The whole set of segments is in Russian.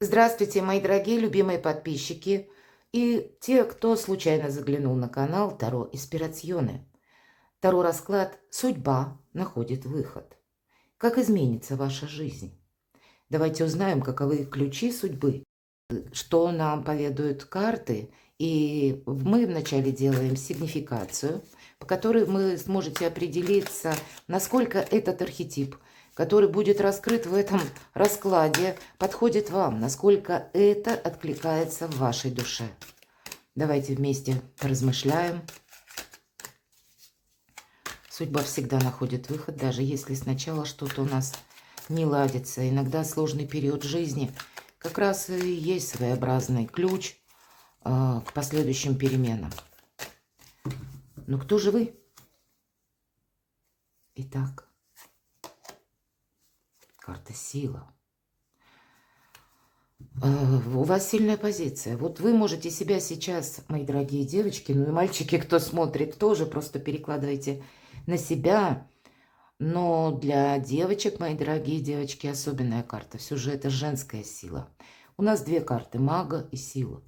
Здравствуйте, мои дорогие любимые подписчики и те, кто случайно заглянул на канал Таро Инспирационе. Таро расклад «Судьба находит выход». Как изменится ваша жизнь? Давайте узнаем, каковы ключи судьбы, что нам поведают карты. И мы вначале делаем сигнификацию, по которой вы сможете определиться, насколько этот архетип, который будет раскрыт в этом раскладе, подходит вам, насколько это откликается в вашей душе. Давайте вместе размышляем. Судьба всегда находит выход, даже если сначала что-то у нас не ладится. Иногда сложный период жизни как раз и есть своеобразный ключ к последующим переменам. Но кто же вы? Итак, карта сила. У вас сильная позиция. Вот вы можете себя сейчас, мои дорогие девочки, ну и мальчики, кто смотрит, тоже просто перекладывайте на себя. Но для девочек, мои дорогие девочки, особенная карта. Все же это женская сила. У нас две карты – мага и сила.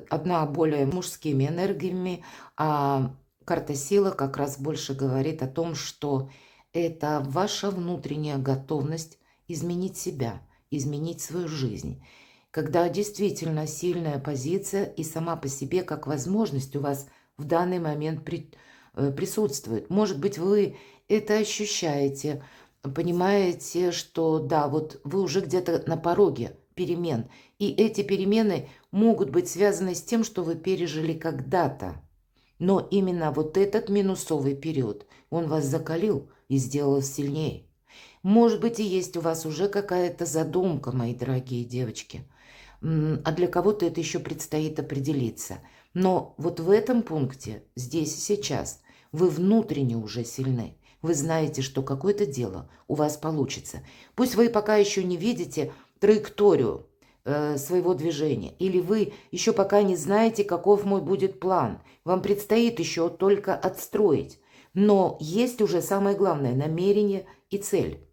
Одна более мужскими энергиями, а карта сила как раз больше говорит о том, что это ваша внутренняя готовность изменить себя, изменить свою жизнь. Когда действительно сильная позиция и сама по себе как возможность у вас в данный момент присутствует. Может быть, вы это ощущаете, понимаете, что да, вот вы уже где-то на пороге перемен. И эти перемены могут быть связаны с тем, что вы пережили когда-то. Но именно вот этот минусовый период, он вас закалил и сделал сильнее. Может быть, и есть у вас уже какая-то задумка, мои дорогие девочки. А для кого-то это еще предстоит определиться. Но вот в этом пункте, здесь и сейчас, вы внутренне уже сильны. Вы знаете, что какое-то дело у вас получится. Пусть вы пока еще не видите траекторию своего движения, или вы еще пока не знаете, каков мой будет план. Вам предстоит еще только отстроить. Но есть уже самое главное – намерение и цель.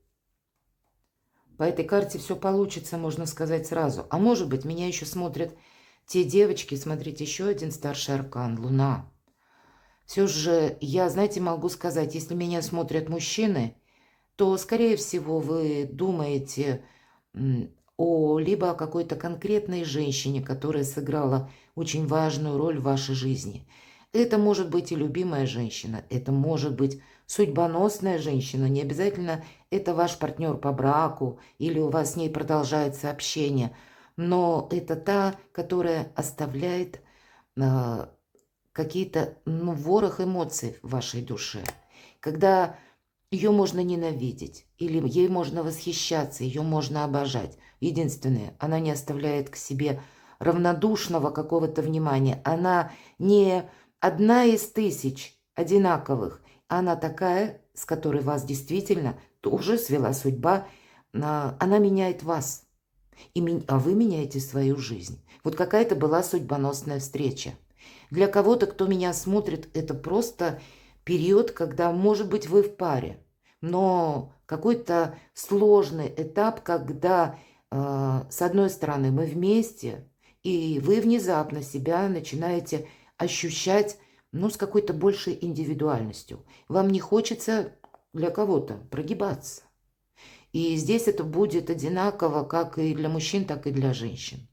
По этой карте все получится, можно сказать сразу. А может быть, меня еще смотрят те девочки, смотрите, еще один старший аркан – Луна. Все же я, знаете, могу сказать, если меня смотрят мужчины, то, скорее всего, вы думаете либо о какой-то конкретной женщине, которая сыграла очень важную роль в вашей жизни. Это может быть и любимая женщина, это может быть судьбоносная женщина, не обязательно это ваш партнер по браку или у вас с ней продолжается общение, но это та, которая оставляет какие-то, ворох эмоций в вашей душе. Когда ее можно ненавидеть, или ей можно восхищаться, ее можно обожать. Единственное, она не оставляет к себе равнодушного какого-то внимания. Она не одна из тысяч одинаковых. Она такая, с которой вас действительно тоже свела судьба. Она меняет вас, а вы меняете свою жизнь. Вот какая-то была судьбоносная встреча. Для кого-то, кто меня смотрит, это просто период, когда, может быть, вы в паре, но какой-то сложный этап, когда, с одной стороны, мы вместе, и вы внезапно себя начинаете ощущать, с какой-то большей индивидуальностью. Вам не хочется для кого-то прогибаться. И здесь это будет одинаково как и для мужчин, так и для женщин.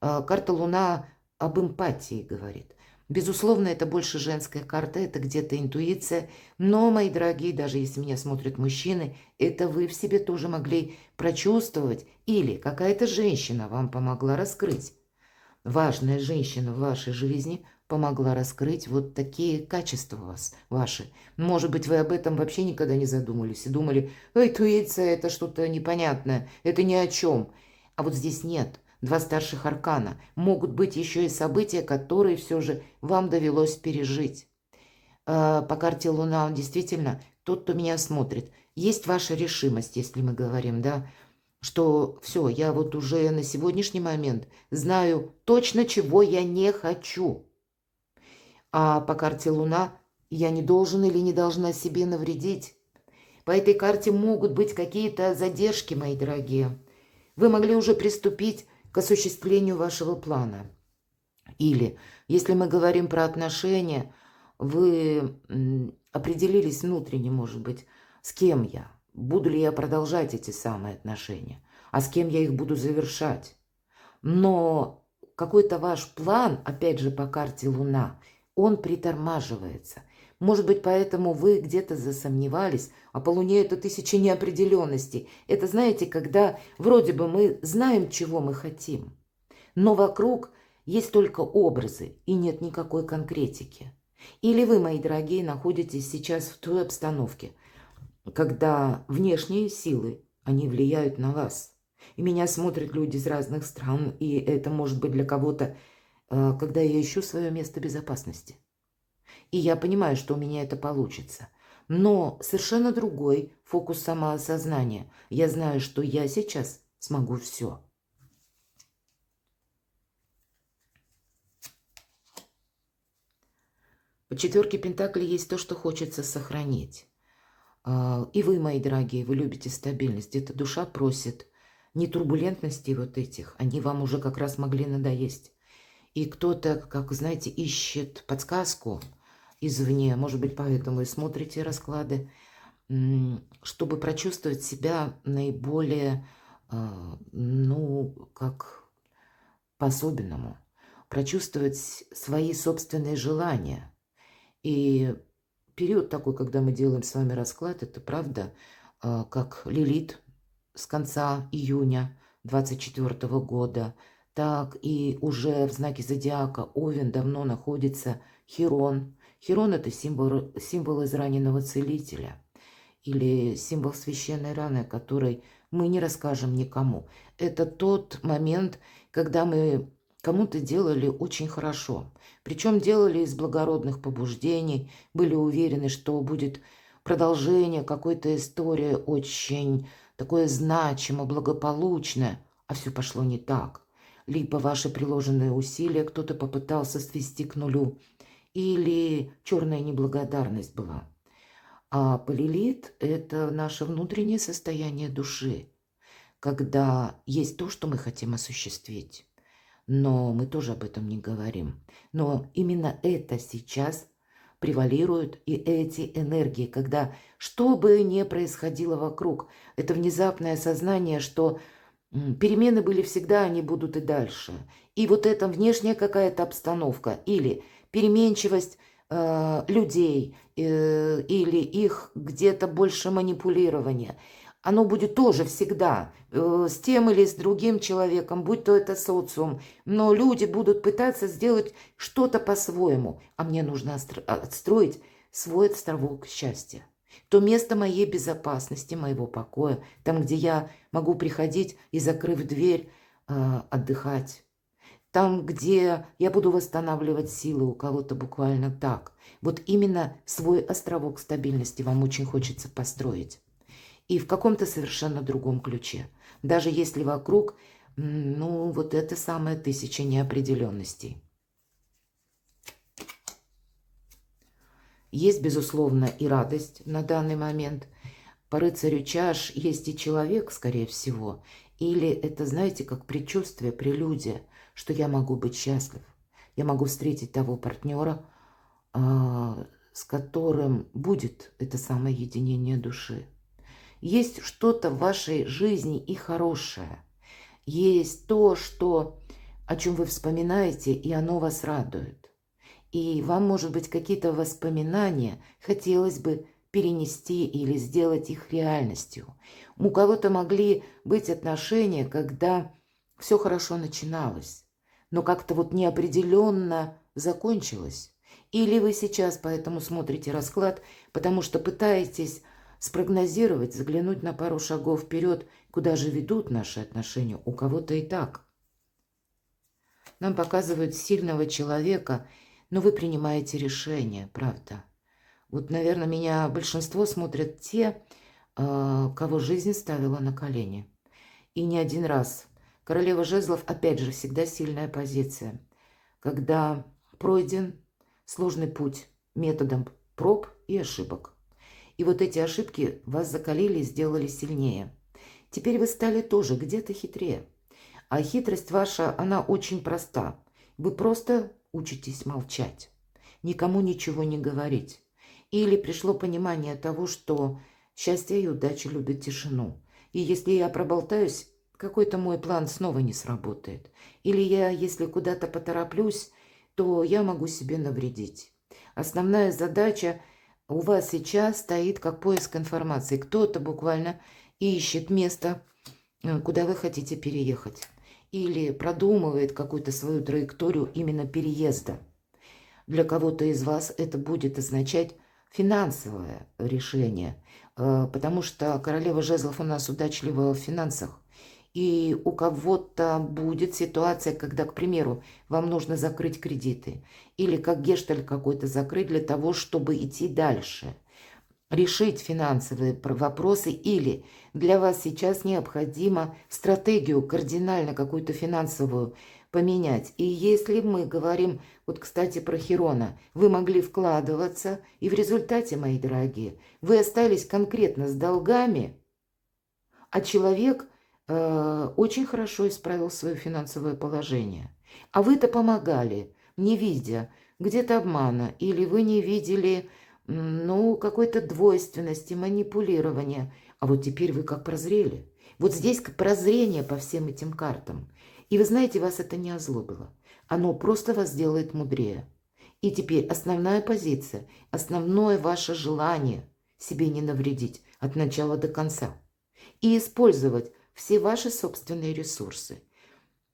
Карта Луна об эмпатии говорит. Безусловно, это больше женская карта, это где-то интуиция. Но, мои дорогие, даже если меня смотрят мужчины, это вы в себе тоже могли прочувствовать. Или какая-то женщина вам помогла раскрыть. Важная женщина в вашей жизни помогла раскрыть вот такие качества вас, ваши. Может быть, вы об этом вообще никогда не задумывались и думали, интуиция – это что-то непонятное, это ни о чем. А вот здесь нет. Два старших аркана. Могут быть еще и события, которые все же вам довелось пережить. По карте Луна, действительно, тот, кто меня смотрит, есть ваша решимость, если мы говорим, да, что все, я вот уже на сегодняшний момент знаю точно, чего я не хочу. А по карте Луна я не должен или не должна себе навредить. По этой карте могут быть какие-то задержки, мои дорогие. вы могли уже приступить к осуществлению вашего плана. Или, если мы говорим про отношения, вы определились внутренне, может быть, с кем я, буду ли я продолжать эти самые отношения, а с кем я их буду завершать. Но какой-то ваш план, опять же по карте Луна, он притормаживается. Может быть, поэтому вы где-то засомневались, а по Луне это 1000 неопределенностей. Это, знаете, когда вроде бы мы знаем, чего мы хотим, но вокруг есть только образы и нет никакой конкретики. Или вы, мои дорогие, находитесь сейчас в той обстановке, когда внешние силы, они влияют на вас. И меня смотрят люди из разных стран, и это может быть для кого-то, когда я ищу свое место безопасности. И я понимаю, что у меня это получится. Но совершенно другой фокус самоосознания. Я знаю, что я сейчас смогу все. По 4 Пентаклей есть то, что хочется сохранить. И вы, мои дорогие, вы любите стабильность. Где-то душа просит не турбулентности вот этих. Они вам уже как раз могли надоесть. И кто-то, как знаете, ищет подсказку извне. Может быть, поэтому и смотрите расклады, чтобы прочувствовать себя наиболее, ну, как по-особенному. Прочувствовать свои собственные желания. И период такой, когда мы делаем с вами расклад, это правда, как Лилит с конца июня 24 года, так и уже в знаке зодиака Овен давно находится Хирон. Хирон – это символ израненного целителя или символ священной раны, который мы не расскажем никому. Это тот момент, когда мы кому-то делали очень хорошо. Причем делали из благородных побуждений, были уверены, что будет продолжение какой-то истории очень такое значимое, благополучное, а все пошло не так. Либо ваши приложенные усилия кто-то попытался свести к нулю, или черная неблагодарность была. А полилит – это наше внутреннее состояние души, когда есть то, что мы хотим осуществить. Но мы тоже об этом не говорим. Но именно это сейчас превалирует, и эти энергии, когда что бы ни происходило вокруг, это внезапное осознание, что перемены были всегда, они будут и дальше. И вот эта внешняя какая-то обстановка или переменчивость людей или их где-то больше манипулирования – оно будет тоже всегда с тем или с другим человеком, будь то это социум. Но люди будут пытаться сделать что-то по-своему. А мне нужно отстроить свой островок счастья. То место моей безопасности, моего покоя, там, где я могу приходить и, закрыв дверь, отдыхать. Там, где я буду восстанавливать силы, у кого-то буквально так. Вот именно свой островок стабильности вам очень хочется построить. И в каком-то совершенно другом ключе. Даже если вокруг, ну, вот это самое 1000 неопределенностей. Есть, безусловно, и радость на данный момент. По рыцарю чаш есть и человек, скорее всего. Или это, знаете, как предчувствие, прелюдия, что я могу быть счастлив. Я могу встретить того партнера, с которым будет это самое единение души. Есть что-то в вашей жизни и хорошее. Есть то, о чем вы вспоминаете, и оно вас радует. И вам, может быть, какие-то воспоминания хотелось бы перенести или сделать их реальностью. У кого-то могли быть отношения, когда все хорошо начиналось, но как-то вот неопределенно закончилось. Или вы сейчас поэтому смотрите расклад, потому что пытаетесь спрогнозировать, заглянуть на пару шагов вперед, куда же ведут наши отношения, у кого-то и так. Нам показывают сильного человека, но вы принимаете решение, правда. Вот, наверное, меня большинство смотрят те, кого жизнь ставила на колени. И не один раз. Королева жезлов, опять же, всегда сильная позиция. Когда пройден сложный путь методом проб и ошибок. И вот эти ошибки вас закалили и сделали сильнее. Теперь вы стали тоже где-то хитрее. А хитрость ваша, она очень проста. Вы просто учитесь молчать, никому ничего не говорить. Или пришло понимание того, что счастье и удача любят тишину. И если я проболтаюсь, какой-то мой план снова не сработает. Или я, если куда-то потороплюсь, то я могу себе навредить. Основная задача у вас сейчас стоит как поиск информации. Кто-то буквально ищет место, куда вы хотите переехать. Или продумывает какую-то свою траекторию именно переезда. Для кого-то из вас это будет означать финансовое решение, потому что королева жезлов у нас удачлива в финансах. И у кого-то будет ситуация, когда, к примеру, вам нужно закрыть кредиты или как гештальт какой-то закрыть для того, чтобы идти дальше, решить финансовые вопросы, или для вас сейчас необходимо стратегию кардинально какую-то финансовую поменять. И если мы говорим, вот, кстати, про Хирона, вы могли вкладываться, и в результате, мои дорогие, вы остались конкретно с долгами, а человек очень хорошо исправил свое финансовое положение. А вы-то помогали, не видя где-то обмана, или вы не видели, ну, какой-то двойственности, манипулирования. А вот теперь вы как прозрели. Вот здесь как прозрение по всем этим картам. И вы знаете, вас это не озлобило. Оно просто вас делает мудрее. И теперь основная позиция, основное ваше желание себе не навредить от начала до конца. И использовать все ваши собственные ресурсы,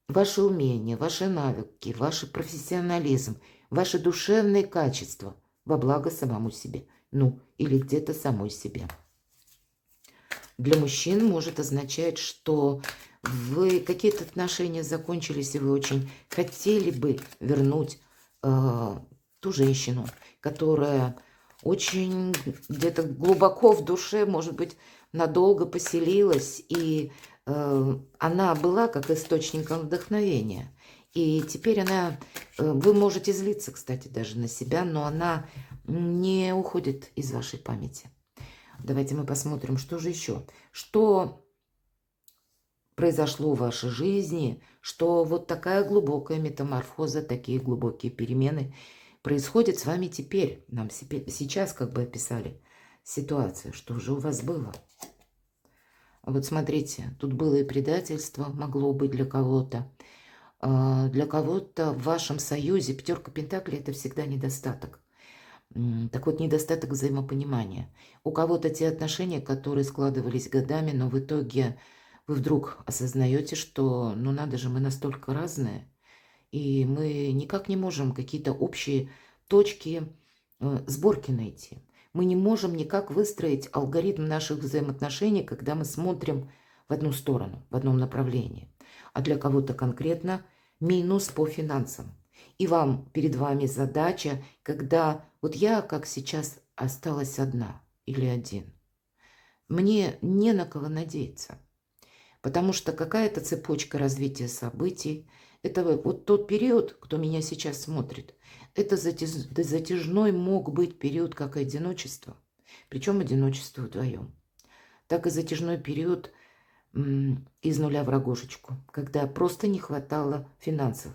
ваши умения, ваши навыки, ваш профессионализм, ваши душевные качества во благо самому себе. Ну, или где-то самой себе. Для мужчин может означать, что вы какие-то отношения закончились, и вы очень хотели бы вернуть ту женщину, которая очень где-то глубоко в душе, может быть, надолго поселилась, и она была как источником вдохновения. И теперь она, вы можете злиться, кстати, даже на себя, но она не уходит из вашей памяти. Давайте мы посмотрим, что же еще. Что произошло в вашей жизни, что вот такая глубокая метаморфоза, такие глубокие перемены происходят с вами теперь. Нам сейчас как бы описали ситуацию, что же у вас было. Вот смотрите, тут было и предательство, могло быть для кого-то. Для кого-то в вашем союзе пятерка пентаклей – это всегда недостаток. Так вот, недостаток взаимопонимания. У кого-то те отношения, которые складывались годами, но в итоге вы вдруг осознаете, что, ну надо же, мы настолько разные, и мы никак не можем какие-то общие точки сборки найти. Мы не можем никак выстроить алгоритм наших взаимоотношений, когда мы смотрим в одну сторону, в одном направлении. А для кого-то конкретно минус по финансам. И перед вами задача, когда вот я, как сейчас, осталась одна или один. Мне не на кого надеяться, потому что какая-то цепочка развития событий, это вот тот период, кто меня сейчас смотрит, это затяжной мог быть период как одиночество, причем одиночество вдвоем, так и затяжной период из нуля в рогожечку, когда просто не хватало финансов.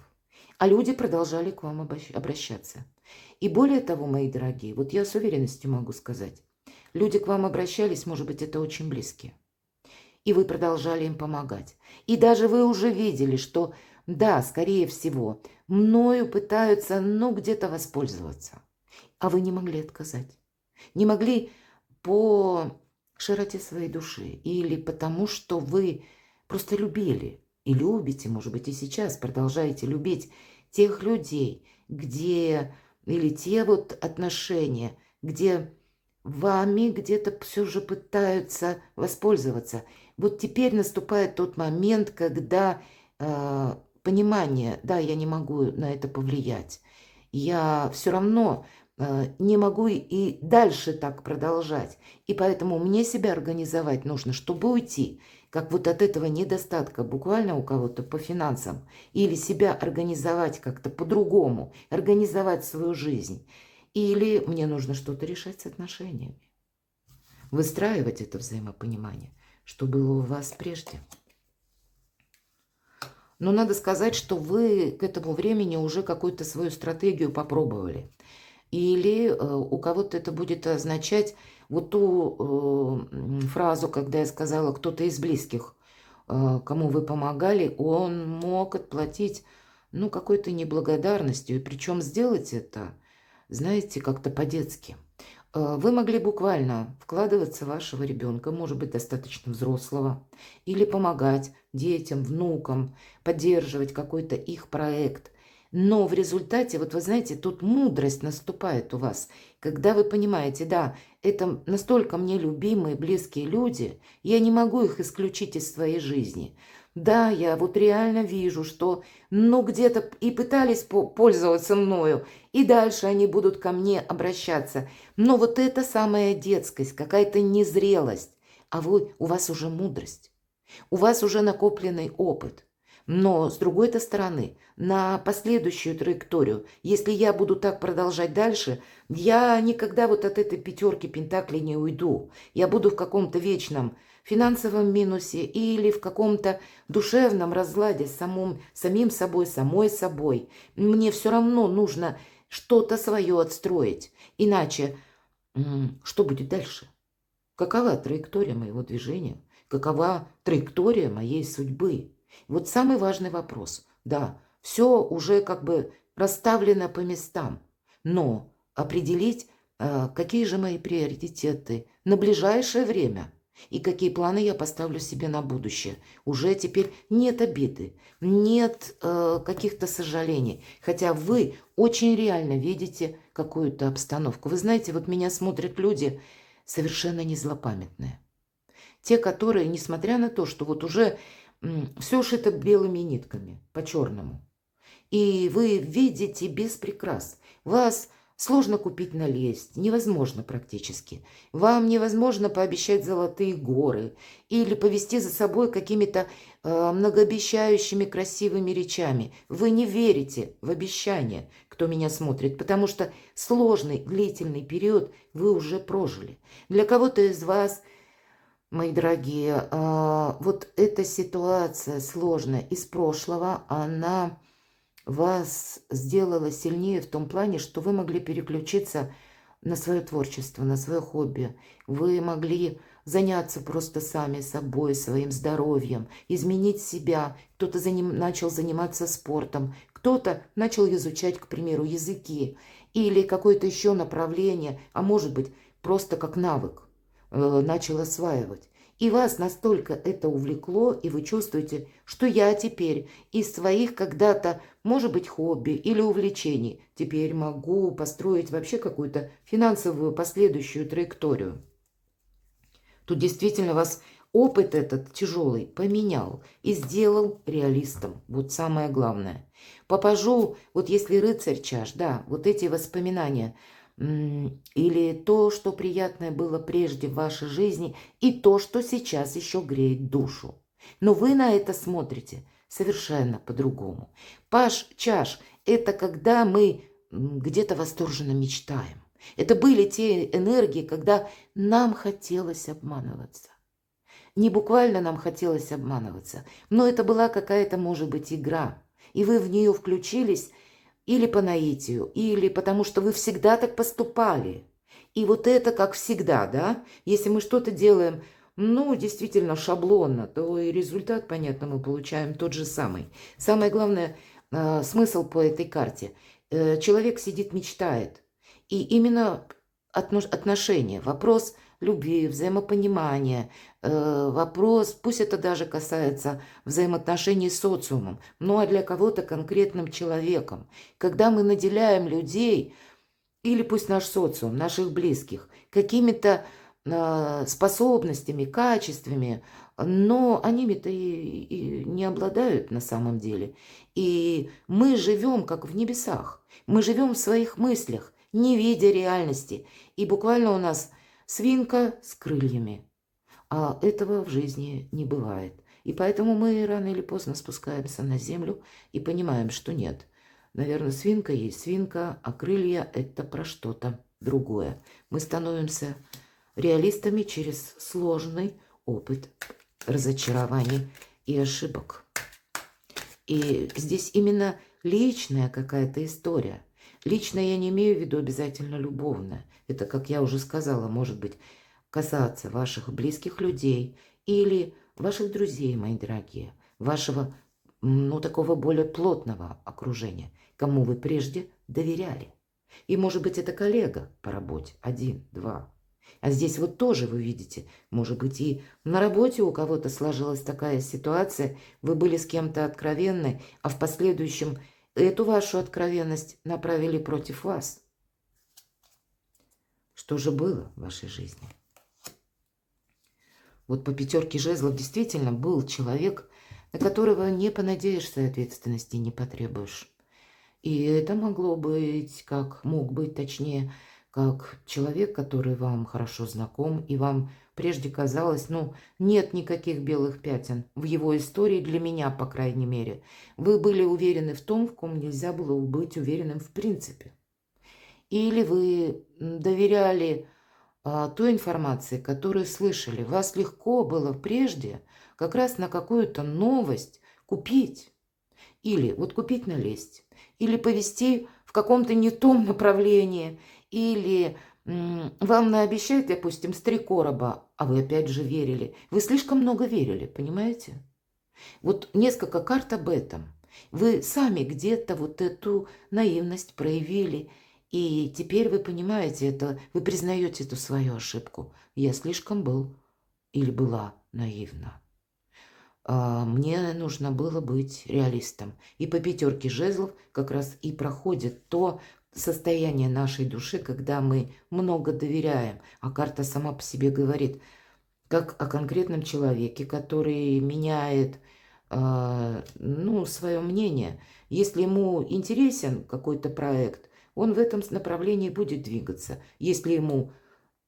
А люди продолжали к вам обращаться. И более того, мои дорогие, вот я с уверенностью могу сказать, люди к вам обращались, может быть, это очень близкие. И вы продолжали им помогать. И даже вы уже видели, что, да, скорее всего, мною пытаются, ну, где-то воспользоваться. А вы не могли отказать. Не могли по широте своей души. Или потому, что вы просто любили. И любите, может быть, и сейчас продолжаете любить тех людей, где, или те вот отношения, где вами где-то все же пытаются воспользоваться. Вот теперь наступает тот момент, когда понимание, да, я не могу на это повлиять. Я все равно не могу и дальше так продолжать. И поэтому мне себя организовать нужно, чтобы уйти, как вот от этого недостатка буквально у кого-то по финансам, или себя организовать как-то по-другому, организовать свою жизнь. Или мне нужно что-то решать с отношениями, выстраивать это взаимопонимание, что было у вас прежде. Но надо сказать, что вы к этому времени уже какую-то свою стратегию попробовали. Или у кого-то это будет означать вот ту фразу, когда я сказала, кто-то из близких, кому вы помогали, он мог отплатить, ну, какой-то неблагодарностью. И причем сделать это, знаете, как-то по-детски. Вы могли буквально вкладываться в вашего ребенка, может быть, достаточно взрослого, или помогать детям, внукам, поддерживать какой-то их проект. Но в результате, вот вы знаете, тут мудрость наступает у вас, когда вы понимаете, да, это настолько мне любимые, близкие люди, я не могу их исключить из своей жизни. Да, я вот реально вижу, что, ну, где-то и пытались пользоваться мною, и дальше они будут ко мне обращаться. Но вот это самая детскость, какая-то незрелость, а у вас уже мудрость, у вас уже накопленный опыт. Но с другой-то стороны, на последующую траекторию, если я буду так продолжать дальше, я никогда вот от этой пятерки пентаклей не уйду. Я буду в каком-то вечном финансовом минусе или в каком-то душевном разладе с самим собой, самой собой. Мне все равно нужно что-то свое отстроить. Иначе что будет дальше? Какова траектория моего движения? Какова траектория моей судьбы? Вот самый важный вопрос. Да, все уже как бы расставлено по местам, но определить, какие же мои приоритеты на ближайшее время и какие планы я поставлю себе на будущее. Уже теперь нет обиды, нет каких-то сожалений, хотя вы очень реально видите какую-то обстановку. Вы знаете, вот меня смотрят люди совершенно не злопамятные. Те, которые, несмотря на то, что вот уже все шито белыми нитками, по-черному, и вы видите без прикрас, вас сложно купить налезть, невозможно практически. Вам невозможно пообещать золотые горы или повести за собой какими-то многообещающими красивыми речами. Вы не верите в обещания, кто меня смотрит, потому что сложный длительный период вы уже прожили. Для кого-то из вас, мои дорогие, вот эта ситуация сложная из прошлого, она вас сделала сильнее в том плане, что вы могли переключиться на свое творчество, на свое хобби. Вы могли заняться просто сами собой, своим здоровьем, изменить себя. Кто-то начал заниматься спортом, кто-то начал изучать, к примеру, языки или какое-то еще направление, а может быть, просто как навык начал осваивать. И вас настолько это увлекло, и вы чувствуете, что я теперь из своих когда-то, может быть, хобби или увлечений, теперь могу построить вообще какую-то финансовую последующую траекторию. Тут действительно вас опыт этот тяжелый поменял и сделал реалистом. Вот самое главное. Попажу, вот если рыцарь чаш, да, вот эти воспоминания – или то, что приятное было прежде в вашей жизни, и то, что сейчас еще греет душу. Но вы на это смотрите совершенно по-другому. Паш чаш – это когда мы где-то восторженно мечтаем. Это были те энергии, когда нам хотелось обманываться. Не буквально нам хотелось обманываться, но это была какая-то, может быть, игра. И вы в нее включились, или по наитию, или потому что вы всегда так поступали. И вот это как всегда, да? Если мы что-то делаем, ну, действительно шаблонно, то и результат, понятно, мы получаем тот же самый. Самое главное, смысл по этой карте. Человек сидит, мечтает. И именно отношения, вопрос любви, взаимопонимания, вопрос, пусть это даже касается взаимоотношений с социумом, ну а для кого-то конкретным человеком. Когда мы наделяем людей, или пусть наш социум, наших близких, какими-то способностями, качествами, но они-то и не обладают на самом деле. И мы живем как в небесах, мы живем в своих мыслях, не видя реальности. И буквально у нас свинка с крыльями. А этого в жизни не бывает. И поэтому мы рано или поздно спускаемся на землю и понимаем, что нет. Наверное, свинка есть свинка, а крылья – это про что-то другое. Мы становимся реалистами через сложный опыт разочарований и ошибок. И здесь именно личная какая-то история. Лично я не имею в виду обязательно любовная. Это, как я уже сказала, может быть касаться ваших близких людей или ваших друзей, мои дорогие, вашего, ну, такого более плотного окружения, кому вы прежде доверяли. И, может быть, это коллега по работе, один, два. А здесь вот тоже вы видите, может быть, и на работе у кого-то сложилась такая ситуация, вы были с кем-то откровенны, а в последующем эту вашу откровенность направили против вас. Что же было в вашей жизни? Вот по 5 жезлов действительно был человек, на которого не понадеешься, ответственности не потребуешь. И это могло быть, мог быть, точнее, как человек, который вам хорошо знаком, и вам прежде казалось, ну, нет никаких белых пятен в его истории, для меня, по крайней мере. Вы были уверены в том, в ком нельзя было быть уверенным в принципе. Или вы доверяли той информации, которую слышали. Вас легко было прежде как раз на какую-то новость купить. Или вот купить налезть. Или повести в каком-то не том направлении. Или вам наобещают, допустим, с 3 короба, а вы опять же верили. Вы слишком много верили, понимаете? Вот несколько карт об этом. Вы сами где-то вот эту наивность проявили. И теперь вы понимаете это, вы признаете эту свою ошибку. Я слишком был или была наивна. Мне нужно было быть реалистом. И по 5 жезлов как раз и проходит то состояние нашей души, когда мы много доверяем. А карта сама по себе говорит, как о конкретном человеке, который меняет ну, свое мнение. Если ему интересен какой-то проект, он в этом направлении будет двигаться. Если ему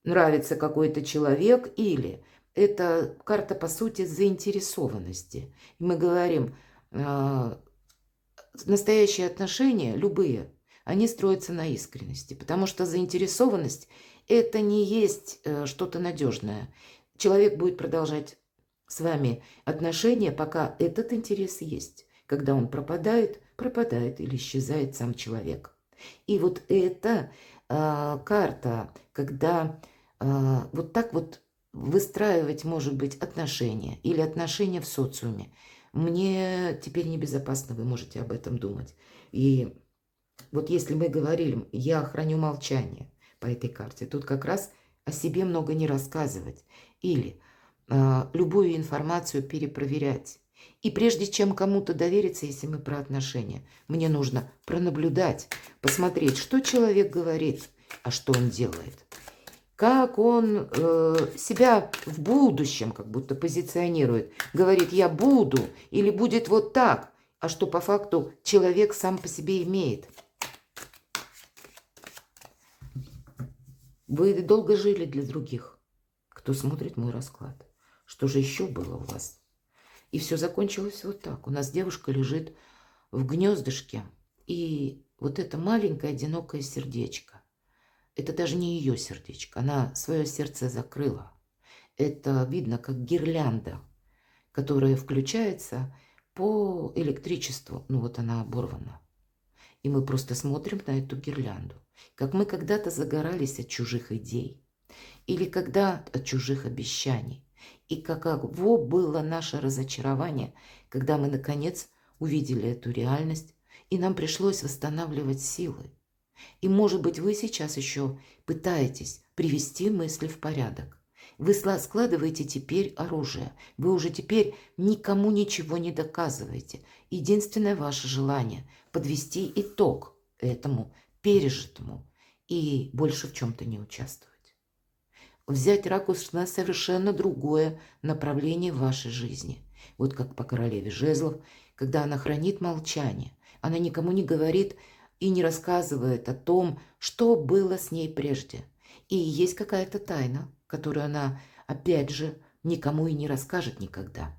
нравится какой-то человек или... Это карта, по сути, заинтересованности. И мы говорим, настоящие отношения, любые, они строятся на искренности, потому что заинтересованность – это не есть что-то надежное. Человек будет продолжать с вами отношения, пока этот интерес есть. Когда он пропадает, пропадает или исчезает сам человек. И вот эта карта, когда вот так вот выстраивать, может быть, отношения или отношения в социуме. Мне теперь небезопасно, вы можете об этом думать. И вот если мы говорили, я храню молчание по этой карте, тут как раз о себе много не рассказывать. Или любую информацию перепроверять. И прежде чем кому-то довериться, если мы про отношения, мне нужно пронаблюдать, посмотреть, что человек говорит, а что он делает. Как он себя в будущем как будто позиционирует. Говорит, я буду или будет вот так. А что по факту человек сам по себе имеет. Вы долго жили для других, кто смотрит мой расклад. Что же еще было у вас? И все закончилось вот так. У нас девушка лежит в гнездышке. И вот это маленькое одинокое сердечко. Это даже не ее сердечко, она свое сердце закрыла. Это видно как гирлянда, которая включается по электричеству. Ну вот она оборвана. И мы просто смотрим на эту гирлянду. Как мы когда-то загорались от чужих идей. Или когда от чужих обещаний. И каково было наше разочарование, когда мы наконец увидели эту реальность, и нам пришлось восстанавливать силы. И, может быть, вы сейчас еще пытаетесь привести мысли в порядок. Вы складываете теперь оружие. Вы уже теперь никому ничего не доказываете. Единственное ваше желание – подвести итог этому пережитому и больше в чем-то не участвовать. Взять ракурс на совершенно другое направление в вашей жизни. Вот как по королеве жезлов, когда она хранит молчание. Она никому не говорит и не рассказывает о том, что было с ней прежде. И есть какая-то тайна, которую она, опять же, никому и не расскажет никогда.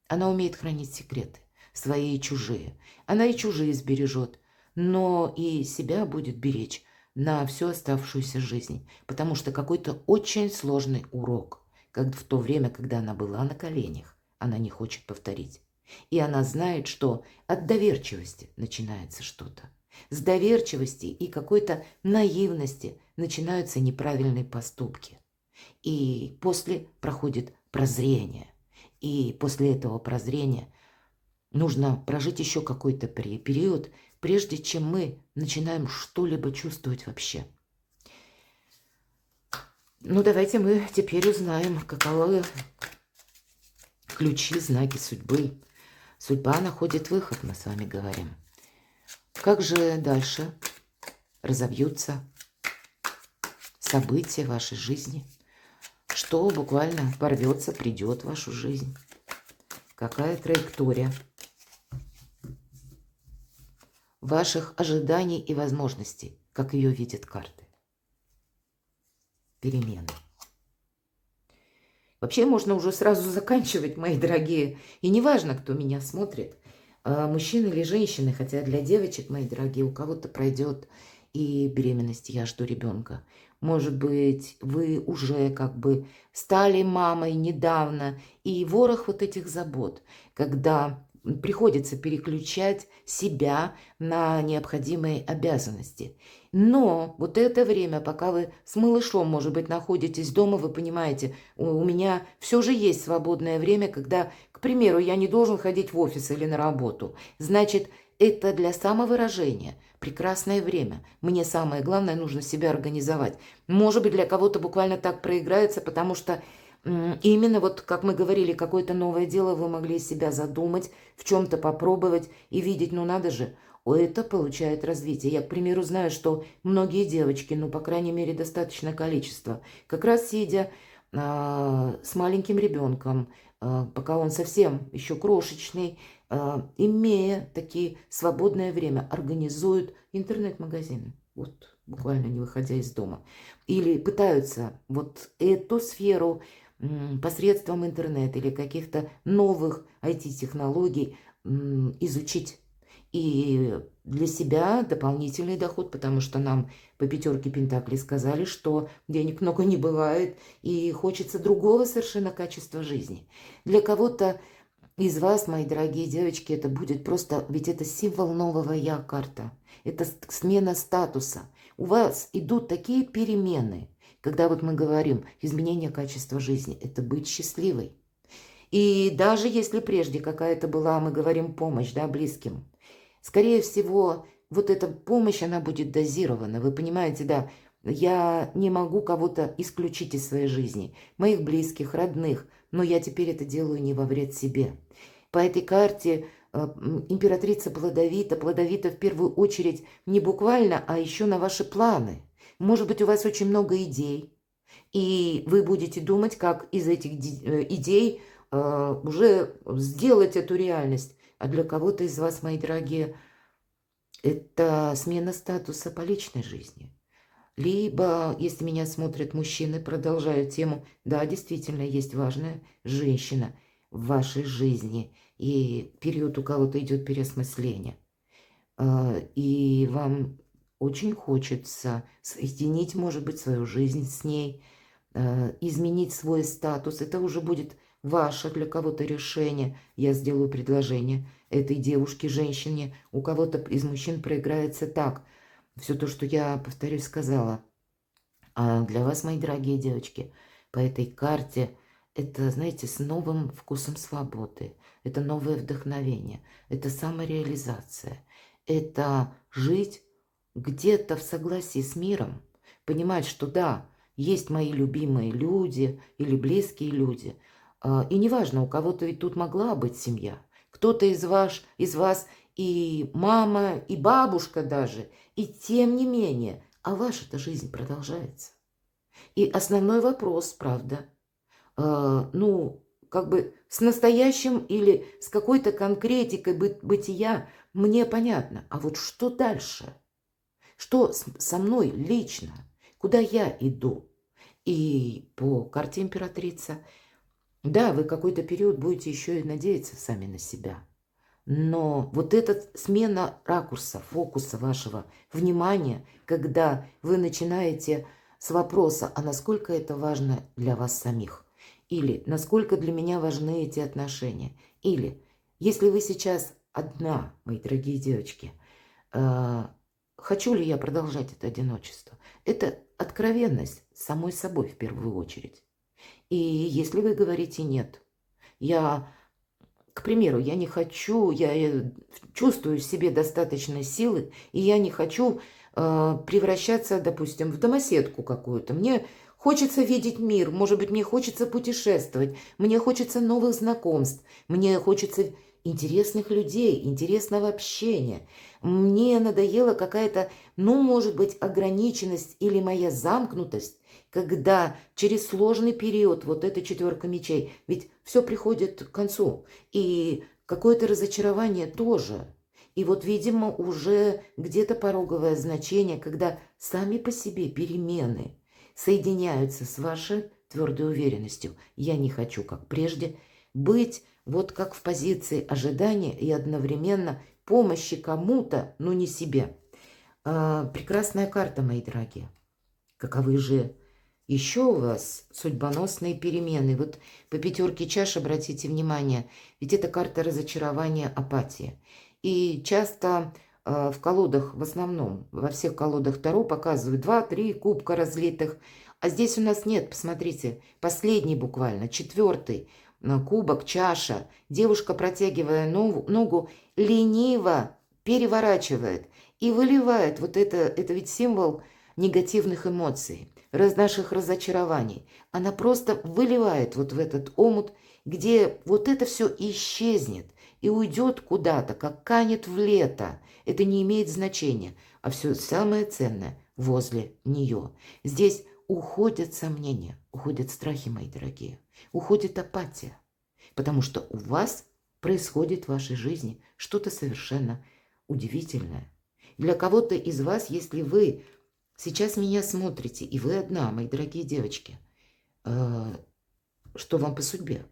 Она умеет хранить секреты, свои и чужие. Она и чужие сбережет, но и себя будет беречь на всю оставшуюся жизнь, потому что какой-то очень сложный урок, как в то время, когда она была на коленях, она не хочет повторить. И она знает, что от доверчивости начинается что-то. С доверчивости и какой-то наивности начинаются неправильные поступки. И после проходит прозрение. И после этого прозрения нужно прожить еще какой-то период, прежде чем мы начинаем что-либо чувствовать вообще. Ну, давайте мы теперь узнаем, каковы ключи, знаки судьбы. Судьба находит выход, мы с вами говорим. Как же дальше разовьются события вашей жизни? Что буквально ворвется, придет в вашу жизнь? Какая траектория ваших ожиданий и возможностей, как ее видят карты? Перемены. Вообще можно уже сразу заканчивать, мои дорогие. И не важно, кто меня смотрит, мужчины или женщины, хотя для девочек, мои дорогие, у кого-то пройдет и беременность, я жду ребенка. Может быть, вы уже как бы стали мамой недавно, и ворох вот этих забот, когда приходится переключать себя на необходимые обязанности. Но вот это время, пока вы с малышом, может быть, находитесь дома, вы понимаете, у меня все же есть свободное время, когда, к примеру, я не должен ходить в офис или на работу. Значит, это для самовыражения. Прекрасное время. Мне самое главное, нужно себя организовать. Может быть, для кого-то буквально так проиграется, потому что именно вот, как мы говорили, какое-то новое дело вы могли себя задумать, в чем-то попробовать и видеть, ну надо же, это получает развитие. Я, к примеру, знаю, что многие девочки, ну, по крайней мере, достаточное количество, как раз сидя с маленьким ребенком, пока он совсем еще крошечный, имея такие свободное время, организуют интернет-магазины. Вот, буквально не выходя из дома. Или пытаются вот эту сферу посредством интернета или каких-то новых IT-технологий изучить. И для себя дополнительный доход, потому что нам по пятерке пентаклей сказали, что денег много не бывает, и хочется другого совершенно качества жизни. Для кого-то из вас, мои дорогие девочки, это будет просто, ведь это символ нового я карта, это смена статуса. У вас идут такие перемены, когда вот мы говорим изменение качества жизни, это быть счастливой. И даже если прежде какая-то была, мы говорим, помощь, да, близким, скорее всего, вот эта помощь, она будет дозирована. Вы понимаете, да, я не могу кого-то исключить из своей жизни, моих близких, родных, но я теперь это делаю не во вред себе. По этой карте императрица плодовита, плодовита в первую очередь не буквально, а еще на ваши планы. Может быть, у вас очень много идей, и вы будете думать, как из этих идей уже сделать эту реальность. А для кого-то из вас, мои дорогие, это смена статуса по личной жизни. Либо, если меня смотрят мужчины, продолжаю тему, да, действительно, есть важная женщина в вашей жизни, и период у кого-то идет переосмысление. И вам очень хочется соединить, может быть, свою жизнь с ней, изменить свой статус. Это уже будет ваше для кого-то решение. Я сделаю предложение этой девушке, женщине. У кого-то из мужчин проиграется так. Все то, что я, повторюсь, сказала. А для вас, мои дорогие девочки, по этой карте это, знаете, с новым вкусом свободы. Это новое вдохновение. Это самореализация. Это жить где-то в согласии с миром. Понимать, что да, есть мои любимые люди или близкие люди. И неважно, у кого-то ведь тут могла быть семья. Кто-то из вас и мама, и бабушка даже. И тем не менее, а ваша-то жизнь продолжается. И основной вопрос, правда, ну, как бы с настоящим или с какой-то конкретикой бытия мне понятно. А вот что дальше? Что со мной лично? Куда я иду? И по карте императрица, да, вы какой-то период будете еще и надеяться сами на себя. Но вот эта смена ракурса, фокуса вашего внимания, когда вы начинаете с вопроса, а насколько это важно для вас самих, Или насколько для меня важны эти отношения. Или если вы сейчас одна, мои дорогие девочки, хочу ли я продолжать это одиночество? Это откровенность с самой собой в первую очередь. И если вы говорите «нет», я, к примеру, я не хочу, я чувствую в себе достаточно силы, и я не хочу превращаться, допустим, в домоседку какую-то. Мне хочется видеть мир, может быть, мне хочется путешествовать, мне хочется новых знакомств, мне хочется интересных людей, интересного общения. Мне надоела какая-то, ну, может быть, ограниченность или моя замкнутость, когда через сложный период, вот эта четверка мечей, ведь все приходит к концу, и какое-то разочарование тоже. И вот, видимо, уже где-то пороговое значение, когда сами по себе перемены соединяются с вашей твердой уверенностью. Я не хочу, как прежде, быть вот как в позиции ожидания и одновременно помощи кому-то, но не себе. Прекрасная карта, мои дорогие. Каковы же еще у вас судьбоносные перемены? Вот по пятерке чаш обратите внимание, ведь это карта разочарования, апатии. И часто в колодах, в основном, во всех колодах Таро показывают 2-3 кубка разлитых. А здесь у нас нет, посмотрите, последний буквально, четвертый кубок, чаша. Девушка, протягивая ногу, лениво переворачивает и выливает. Вот это ведь символ негативных эмоций, наших разочарований. Она просто выливает вот в этот омут, где вот это все исчезнет и уйдет куда-то, как канет в лето. Это не имеет значения, а все самое ценное возле нее. Здесь уходят сомнения, уходят страхи, мои дорогие, уходит апатия, потому что у вас происходит в вашей жизни что-то совершенно удивительное. Для кого-то из вас, если вы сейчас меня смотрите, и вы одна, мои дорогие девочки, что вам по судьбе?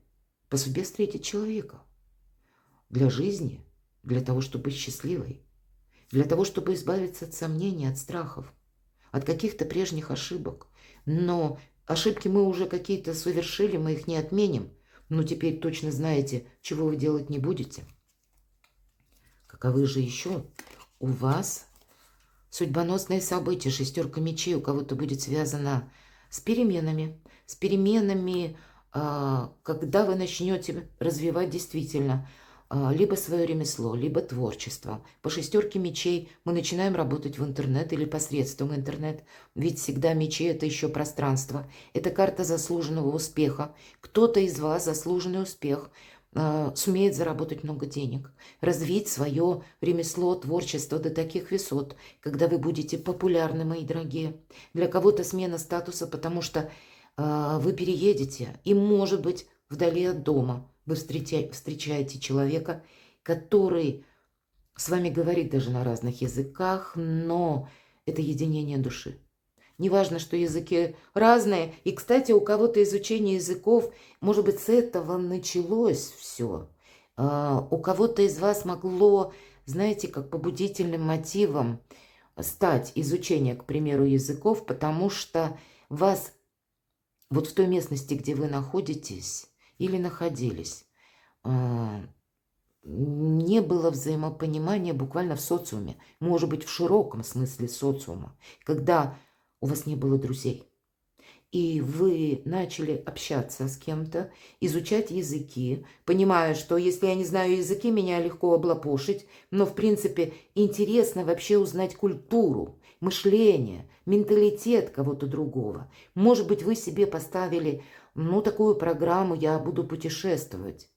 По судьбе встретить человека для жизни, для того, чтобы быть счастливой, для того, чтобы избавиться от сомнений, от страхов, от каких-то прежних ошибок. Но ошибки мы уже какие-то совершили, мы их не отменим. Но теперь точно знаете, чего вы делать не будете. Каковы же еще у вас судьбоносные события? Шестерка мечей у кого-то будет связана с переменами, когда вы начнете развивать действительно либо свое ремесло, либо творчество. По шестерке мечей мы начинаем работать в интернет или посредством интернет, ведь всегда мечи – это еще пространство. Это карта заслуженного успеха. Кто-то из вас заслуженный успех сумеет заработать много денег, развить свое ремесло, творчество до таких высот, когда вы будете популярны, мои дорогие. Для кого-то смена статуса, потому что вы переедете, и, может быть, вдали от дома вы встречаете человека, который с вами говорит даже на разных языках, но это единение души. Неважно, что языки разные. И, кстати, у кого-то изучение языков, может быть, с этого началось все. У кого-то из вас могло, знаете, как побудительным мотивом стать изучение, к примеру, языков, потому что вас вот в той местности, где вы находитесь или находились, не было взаимопонимания буквально в социуме, может быть, в широком смысле социума, когда у вас не было друзей, и вы начали общаться с кем-то, изучать языки, понимая, что если я не знаю языки, меня легко облапошить, но, в принципе, интересно вообще узнать культуру, мышление, менталитет кого-то другого. Может быть, вы себе поставили, такую программу «Я буду путешествовать».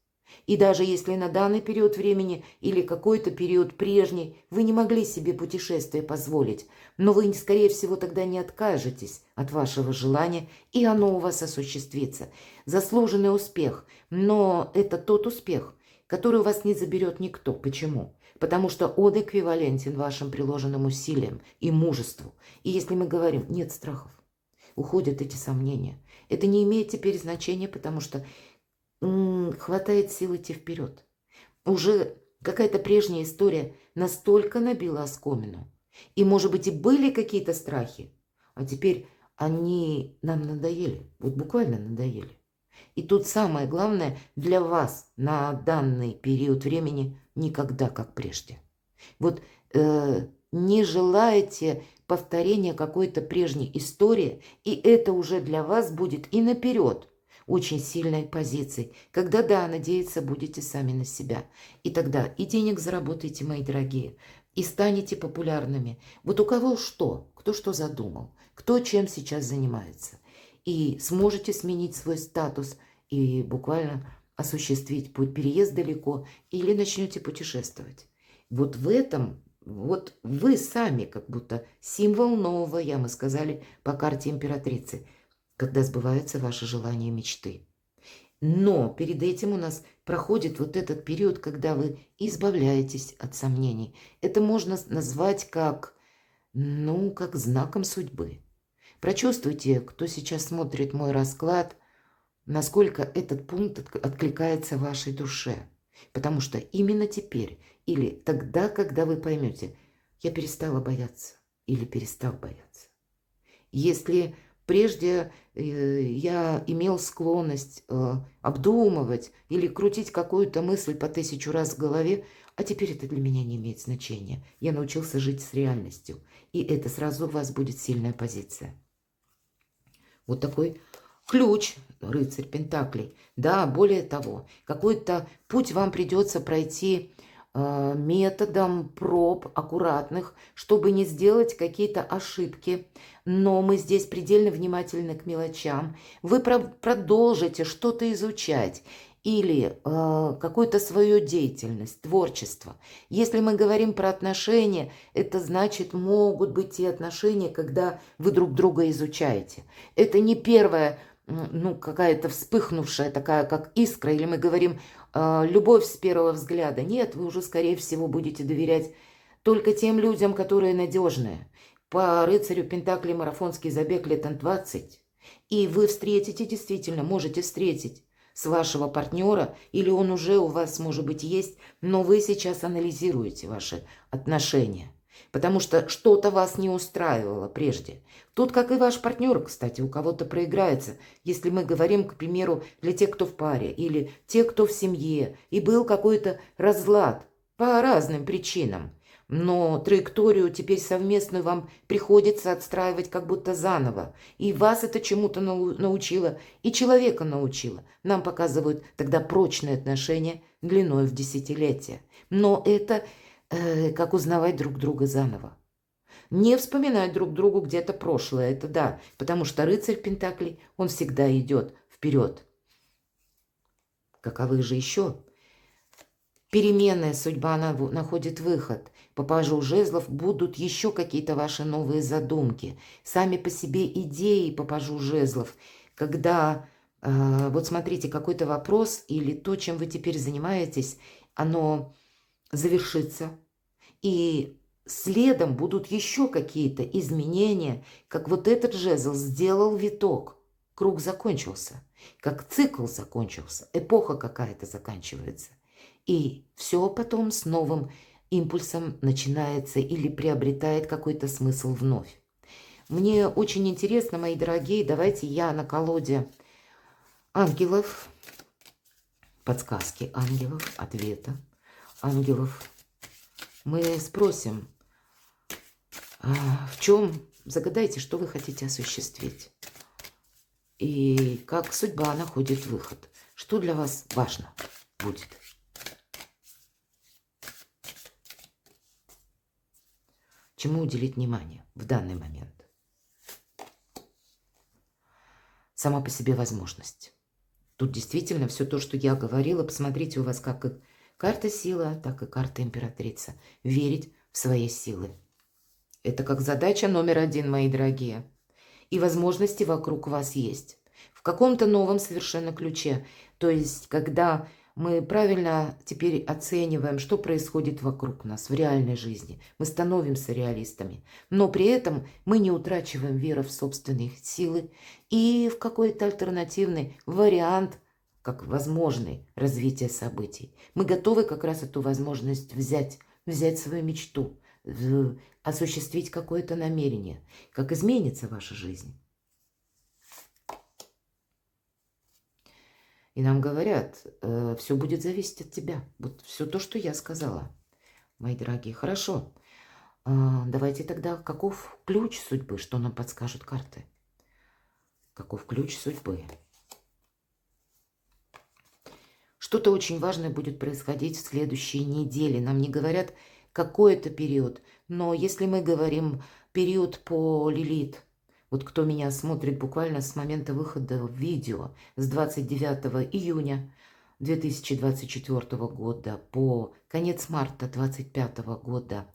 И даже если на данный период времени или какой-то период прежний вы не могли себе путешествие позволить, но вы, скорее всего, тогда не откажетесь от вашего желания, и оно у вас осуществится. Заслуженный успех, но это тот успех, который у вас не заберет никто. Почему? Потому что он эквивалентен вашим приложенным усилиям и мужеству. И если мы говорим «нет страхов», уходят эти сомнения. Это не имеет теперь значения, потому что хватает сил идти вперед. Уже какая-то прежняя история настолько набила оскомину. И, может быть, и были какие-то страхи, а теперь они нам надоели. Вот буквально надоели. И тут самое главное для вас на данный период времени никогда как прежде. Вот не желаете повторения какой-то прежней истории, и это уже для вас будет и наперед очень сильной позицией, когда, да, надеяться будете сами на себя. И тогда и денег заработаете, мои дорогие, и станете популярными. Вот у кого что, кто что задумал, кто чем сейчас занимается. И сможете сменить свой статус и буквально осуществить путь переезд далеко, или начнете путешествовать. Вот в этом, вот вы сами как будто символ нового, я мы сказали, по карте императрицы, когда сбываются ваши желания и мечты. Но перед этим у нас проходит вот этот период, когда вы избавляетесь от сомнений. Это можно назвать как, ну, как знаком судьбы. Прочувствуйте, кто сейчас смотрит мой расклад, насколько этот пункт откликается вашей душе. Потому что именно теперь или тогда, когда вы поймете, я перестала бояться или перестал бояться. Если прежде я имел склонность обдумывать или крутить какую-то мысль по 1000 раз в голове, а теперь это для меня не имеет значения. Я научился жить с реальностью, и это сразу у вас будет сильная позиция. Вот такой ключ, рыцарь Пентаклей. Да, более того, какой-то путь вам придется пройти методом проб аккуратных, чтобы не сделать какие-то ошибки. Но мы здесь предельно внимательны к мелочам. Вы продолжите что-то изучать или какую-то свою деятельность, творчество. Если мы говорим про отношения, это значит, могут быть те отношения, когда вы друг друга изучаете. Это не первая, ну, какая-то вспыхнувшая такая, как искра, или мы говорим любовь с первого взгляда. Нет, вы уже, скорее всего, будете доверять только тем людям, которые надежные. По рыцарю Пентаклей марафонский забег лет 20. И вы встретите, действительно, можете встретить с вашего партнера, или он уже у вас, может быть, есть, но вы сейчас анализируете ваши отношения, потому что что-то вас не устраивало прежде. Тут, как и ваш партнер, кстати, у кого-то проиграется, если мы говорим, к примеру, для тех, кто в паре, или тех, кто в семье, и был какой-то разлад по разным причинам. Но траекторию теперь совместную вам приходится отстраивать как будто заново. И вас это чему-то научило, и человека научило. Нам показывают тогда прочные отношения длиной в десятилетия. Но это как узнавать друг друга заново. Не вспоминать друг другу где-то прошлое, это да, потому что рыцарь Пентаклей, он всегда идет вперед. Каковы же еще? Переменная судьба находит выход. По пажу жезлов будут еще какие-то ваши новые задумки. Сами по себе идеи по пажу жезлов. Когда, вот смотрите, какой-то вопрос или то, чем вы теперь занимаетесь, оно завершится. И следом будут еще какие-то изменения, как вот этот жезл сделал виток. Круг закончился, как цикл закончился, эпоха какая-то заканчивается. И все потом с новым импульсом начинается или приобретает какой-то смысл вновь. Мне очень интересно, мои дорогие, давайте я на колоде ангелов, подсказки ангелов, ответа ангелов, мы спросим, в чем, загадайте, что вы хотите осуществить. И как судьба находит выход. Что для вас важно будет. Чему уделить внимание в данный момент? Сама по себе возможность. Тут действительно все то, что я говорила, посмотрите, у вас как и карта сила, так и карта императрица. Верить в свои силы. Это как задача номер 1, мои дорогие. И возможности вокруг вас есть. В каком-то новом совершенно ключе. То есть, когда мы правильно теперь оцениваем, что происходит вокруг нас в реальной жизни. Мы становимся реалистами. Но при этом мы не утрачиваем веру в собственные силы и в какой-то альтернативный вариант, как возможный развитие событий. Мы готовы как раз эту возможность взять свою мечту, осуществить какое-то намерение. Как изменится ваша жизнь. И нам говорят, все будет зависеть от тебя. Вот все то, что я сказала, мои дорогие. Хорошо. Давайте тогда, каков ключ судьбы, что нам подскажут карты? Каков ключ судьбы? Что-то очень важное будет происходить в следующей неделе. Нам не говорят, какой это период. Но если мы говорим период по Лилит, вот кто меня смотрит буквально с момента выхода видео с 29 июня 2024 года по конец марта 2025 года,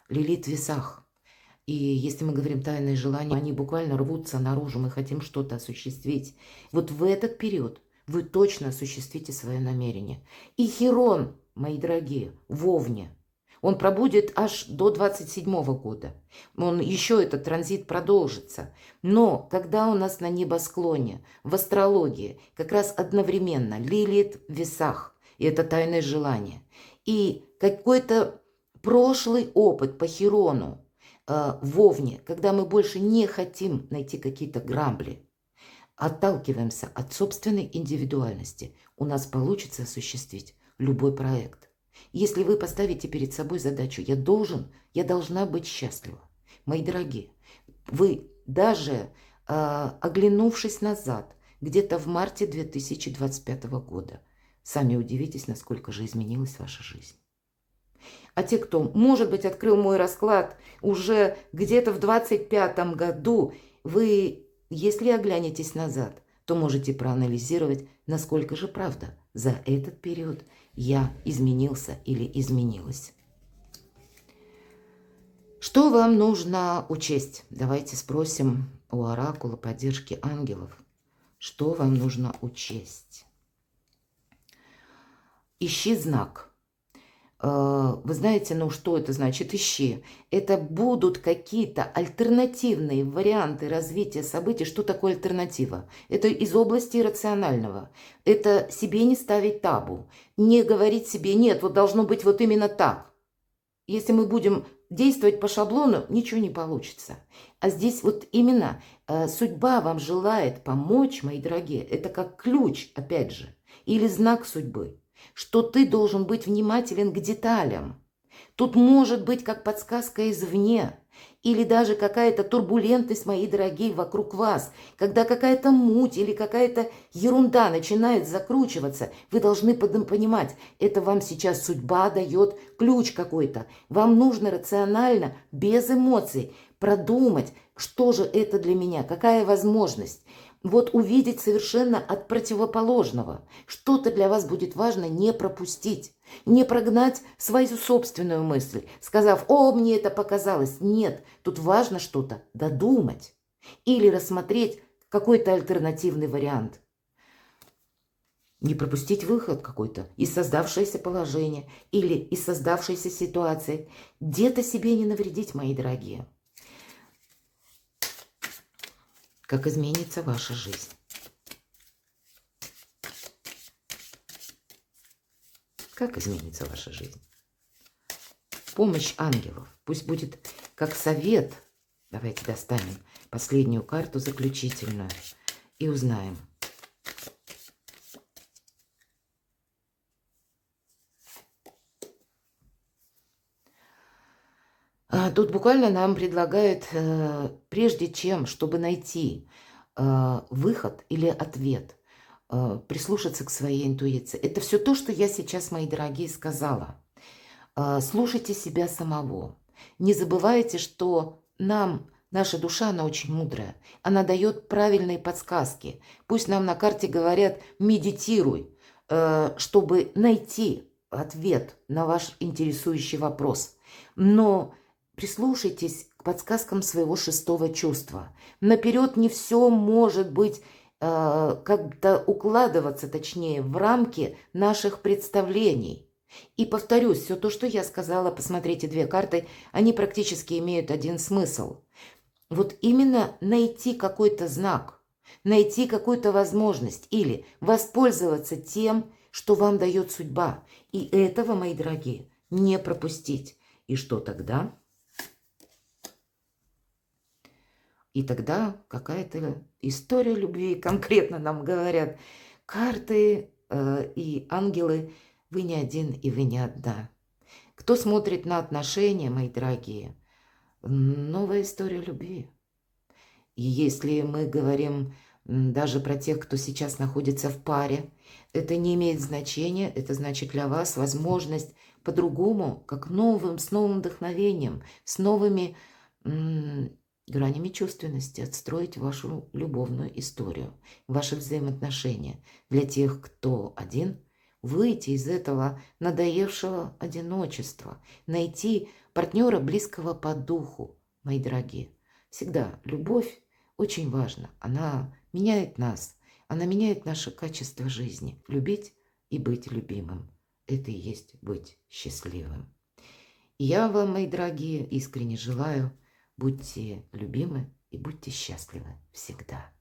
Лилит в весах. И если мы говорим тайные желания, они буквально рвутся наружу, мы хотим что-то осуществить. Вот в этот период вы точно осуществите свое намерение. И Хирон, мои дорогие, в Овне, он пробудет аж до 27 года. Он еще этот транзит продолжится. Но когда у нас на небосклоне, в астрологии, как раз одновременно Лилит в весах, и это тайное желание, и какой-то прошлый опыт по Хирону в Овне, когда мы больше не хотим найти какие-то грабли, отталкиваемся от собственной индивидуальности, у нас получится осуществить любой проект. Если вы поставите перед собой задачу «я должна быть счастлива», мои дорогие, вы даже оглянувшись назад, где-то в марте 2025 года, сами удивитесь, насколько же изменилась ваша жизнь. А те, кто, может быть, открыл мой расклад уже где-то в 25 году, вы, если оглянетесь назад, то можете проанализировать, насколько же правда за этот период я изменился или изменилась. Что вам нужно учесть? Давайте спросим у оракула поддержки ангелов. Что вам нужно учесть? Ищи знак. Вы знаете, ну что это значит ищи? Это будут какие-то альтернативные варианты развития событий. Что такое альтернатива? Это из области иррационального. Это себе не ставить табу. Не говорить себе, нет, вот должно быть вот именно так. Если мы будем действовать по шаблону, ничего не получится. А здесь вот именно судьба вам желает помочь, мои дорогие. Это как ключ, опять же, или знак судьбы, что ты должен быть внимателен к деталям. Тут может быть как подсказка извне, или даже какая-то турбулентность, мои дорогие, вокруг вас. Когда какая-то муть или какая-то ерунда начинает закручиваться, вы должны понимать, это вам сейчас судьба дает ключ какой-то. Вам нужно рационально, без эмоций, продумать, что же это для меня, какая возможность. Вот увидеть совершенно от противоположного. Что-то для вас будет важно не пропустить. Не прогнать свою собственную мысль, сказав, о, мне это показалось. Нет, тут важно что-то додумать. Или рассмотреть какой-то альтернативный вариант. Не пропустить выход какой-то из создавшегося положения или из создавшейся ситуации. Где-то себе не навредить, мои дорогие. Как изменится ваша жизнь. Как изменится ваша жизнь? Помощь ангелов. Пусть будет как совет. Давайте достанем последнюю карту, заключительную, и узнаем. Тут буквально нам предлагают, прежде чем, чтобы найти выход или ответ, прислушаться к своей интуиции. Это все то, что я сейчас, мои дорогие, сказала. Слушайте себя самого. Не забывайте, что нам, наша душа, она очень мудрая. Она дает правильные подсказки. Пусть нам на карте говорят «медитируй», чтобы найти ответ на ваш интересующий вопрос. Но прислушайтесь к подсказкам своего шестого чувства. Наперед не все может быть как-то укладываться, точнее, в рамки наших представлений. И повторюсь, все то, что я сказала, посмотрите две карты, они практически имеют один смысл. Вот именно найти какой-то знак, найти какую-то возможность или воспользоваться тем, что вам дает судьба. И этого, мои дорогие, не пропустить. И что тогда? И тогда какая-то история любви, конкретно нам говорят, карты и ангелы, вы не один и вы не одна. Кто смотрит на отношения, мои дорогие, новая история любви. И если мы говорим даже про тех, кто сейчас находится в паре, это не имеет значения, это значит для вас возможность по-другому, как новым, с новым вдохновением, с новыми гранями чувственности отстроить вашу любовную историю, ваши взаимоотношения. Для тех, кто один, выйти из этого надоевшего одиночества, найти партнера близкого по духу, мои дорогие. Всегда любовь очень важна. Она меняет нас, она меняет наше качество жизни. Любить и быть любимым. Это и есть быть счастливым. И я вам, мои дорогие, искренне желаю, будьте любимы и будьте счастливы всегда.